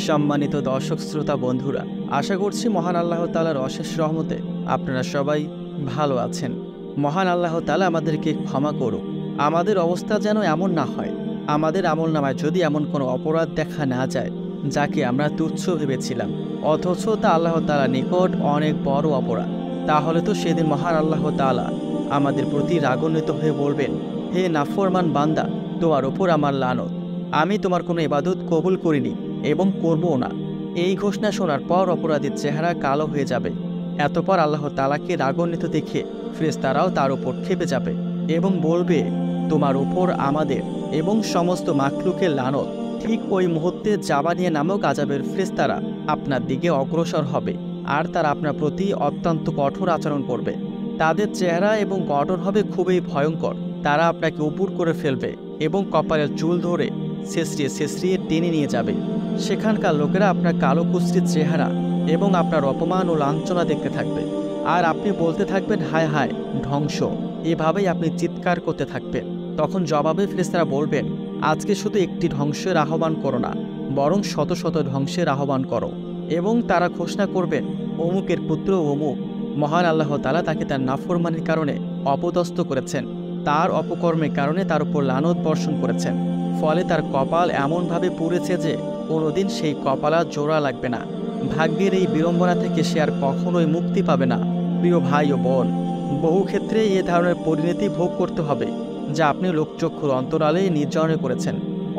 সম্মানিত দর্শক শ্রোতা বন্ধুরা, আশা করছি মহান আল্লাহ তাআলার অশেষ রহমতে আপনারা সবাই ভালো আছেন। মহান আল্লাহ তাআলা আমাদেরকে ক্ষমা করুক। আমাদের অবস্থা যেন এমন না হয়, আমাদের আমলনামায় যদি এমন কোনো অপরাধ দেখা না যায় যাকে আমরা তুচ্ছ ভেবেছিলাম, অথচ তা আল্লাহ তাআলার নিকট অনেক বড় অপরাধ, তাহলে তো সেদিন মহান আল্লাহ তাআলা আমাদের প্রতি রাগান্বিত হয়ে বলবেন, হে নাফরমান বান্দা, তোমার ওপর আমার লানত, আমি তোমার কোনো ইবাদত কবুল করিনি এবং করবও না। এই ঘোষণা শোনার পর অপরাধীর চেহারা কালো হয়ে যাবে। এতপর আল্লাহ তাআলাকে রাগান্বিত দেখে ফেরেশতারাও তার উপর ক্ষেপে যাবে এবং বলবে, তোমার উপর আমাদের এবং সমস্ত মাখলুকের লানত। ঠিক ওই মুহূর্তে জাবানিয়া নামক আযাবের ফেরেশতারা আপনার দিকে অগ্রসর হবে, আর তারা আপনার প্রতি অত্যন্ত কঠোর আচরণ করবে। তাদের চেহারা এবং গঠন হবে খুবই ভয়ঙ্কর। তারা আপনাকে উপুর করে ফেলবে এবং কপালের চুল ধরে ছেঁচড়িয়ে ছেঁচড়িয়ে টেনে নিয়ে যাবে। সেখানকার লোকেরা আপনার কালো কুৎসিত চেহারা এবং আপনার অপমান ও লাঞ্ছনা দেখতে থাকবে, আর আপনি বলতে থাকবেন, হায় হায়, ধ্বংস। এভাবেই আপনি চিৎকার করতে থাকবেন। তখন জবাবে ফেরেশতারা বলবেন, আজকে শুধু একটি ধ্বংসের আহ্বান করো না, বরং শত শত ধ্বংসের আহ্বান করো। এবং তারা ঘোষণা করবেন, অমুকের পুত্র অমুক, মহান আল্লাহ তাআলা তাকে তার নাফরমানির কারণে অপদস্থ করেছেন, তার অপকর্মের কারণে তার উপর লানত বর্ষণ করেছেন। ফলে তার কপাল এমনভাবে পুড়েছে যে কোনোদিন সেই কপাল আর জোড়া লাগবে না। ভাগ্যের এই বিড়ম্বনা থেকে সে আর কখনোই মুক্তি পাবে না। প্রিয় ভাই ও বোন, বহু ক্ষেত্রে এ ধরনের পরিণতি ভোগ করতে হবে, যা আপনি লোকচক্ষুর অন্তরালে নির্জনে করেছেন,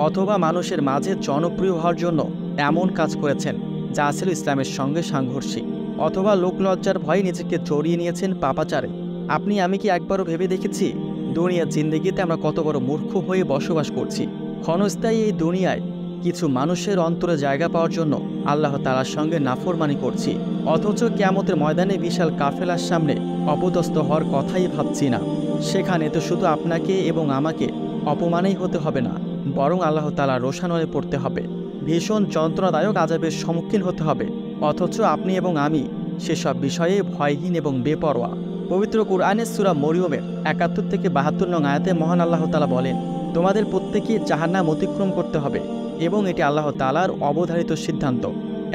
অথবা মানুষের মাঝে জনপ্রিয় হওয়ার জন্য এমন কাজ করেছেন যা ছিল ইসলামের সঙ্গে সাংঘর্ষিক, অথবা লোকলজ্জার ভয়ে নিজেকে জড়িয়ে নিয়েছেন পাপাচারে। আপনি আমি কি একবারও ভেবে দেখেছি দুনিয়ার জিন্দেগিতে আমরা কত বড় মূর্খ হয়ে বসবাস করছি? ক্ষণস্থায়ী এই দুনিয়ায় কিছু মানুষের অন্তরে জায়গা পাওয়ার জন্য আল্লাহ তাআলার সঙ্গে নাফরমানি করছি, অথচ কিয়ামতের ময়দানে বিশাল কাফেলার সামনে অপদস্থ হওয়ার কথাই ভাবছি না। সেখানে তো শুধু আপনাকে এবং আমাকে অপমানেই হতে হবে না, বরং আল্লাহ তাআলার রোষানলে পড়তে হবে, ভীষণ যন্ত্রণাদায়ক আযাবের সম্মুখীন হতে হবে, অথচ আপনি এবং আমি সেসব বিষয়ে ভয়হীন এবং বেপরোয়া। পবিত্র কুরআনের সূরা মরিয়মের ৭১ থেকে ৭২ নং আয়াতে মহান আল্লাহ তাআলা বলেন, তোমাদের প্রত্যেকেই জাহান্নাম অতিক্রম করতে হবে এবং এটি আল্লাহ তাআলার অবধারিত সিদ্ধান্ত।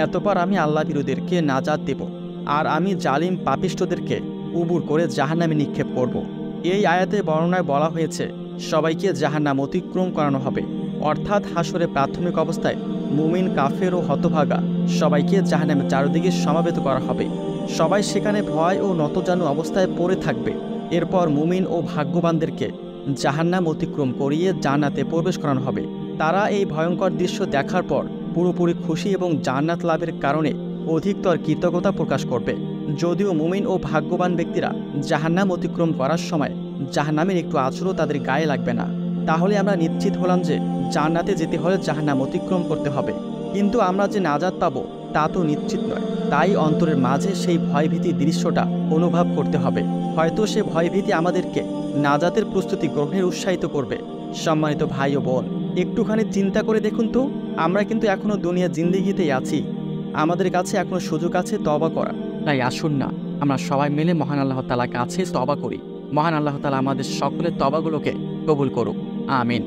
এতপর আমি আল্লাহ বিরোধীদেরকে নাজাত দেব, আর আমি জালিম পাপিষ্ঠদেরকে উবুর করে জাহান্নামে নিক্ষেপ করব। এই আয়াতে বর্ণনায় বলা হয়েছে সবাইকে জাহান্নাম অতিক্রম করানো হবে, অর্থাৎ হাসরে প্রাথমিক অবস্থায় মুমিন, কাফের ও হতভাগা সবাইকে জাহান্নামের চারদিকে সমাবেত করা হবে। সবাই সেখানে ভয় ও নতজানু অবস্থায় পড়ে থাকবে। এরপর মুমিন ও ভাগ্যবানদেরকে জাহান্নাম অতিক্রম করিয়ে জান্নাতে প্রবেশ করানো হবে। তারা এই ভয়ঙ্কর দৃশ্য দেখার পর পুরোপুরি খুশি এবং জান্নাত লাভের কারণে অধিকতর কৃতজ্ঞতা প্রকাশ করবে। যদিও মুমিন ও ভাগ্যবান ব্যক্তিরা জাহান্নাম অতিক্রম করার সময় জাহান্নামের একটু আঁচড়ও তাদের গায়ে লাগবে না। তাহলে আমরা নিশ্চিত হলাম যে জান্নাতে যেতে হলে জাহান্নাম অতিক্রম করতে হবে, কিন্তু আমরা যে নাজাত পাবো তা তো নিশ্চিত নয়। তাই অন্তরের মাঝে সেই ভয়ভীতির দৃশ্যটা অনুভব করতে হবে। হয়তো সে ভয়ভীতি আমাদেরকে নাজাতের প্রস্তুতি গ্রহণের উৎসাহিত করবে। সম্মানিত ভাই ও বোন, একটুখানি চিন্তা করে দেখুন তো, আমরা কিন্তু এখনও দুনিয়ার জিন্দেগিতেই আছি। আমাদের কাছে এখনও সুযোগ আছে তওবা করা। তাই আসুন না, আমরা সবাই মিলে মহান আল্লাহ তাআলার কাছে তওবা করি। মহান আল্লাহ তাআলা আমাদের সকলের তওবাগুলোকে কবুল করুক। আমিন।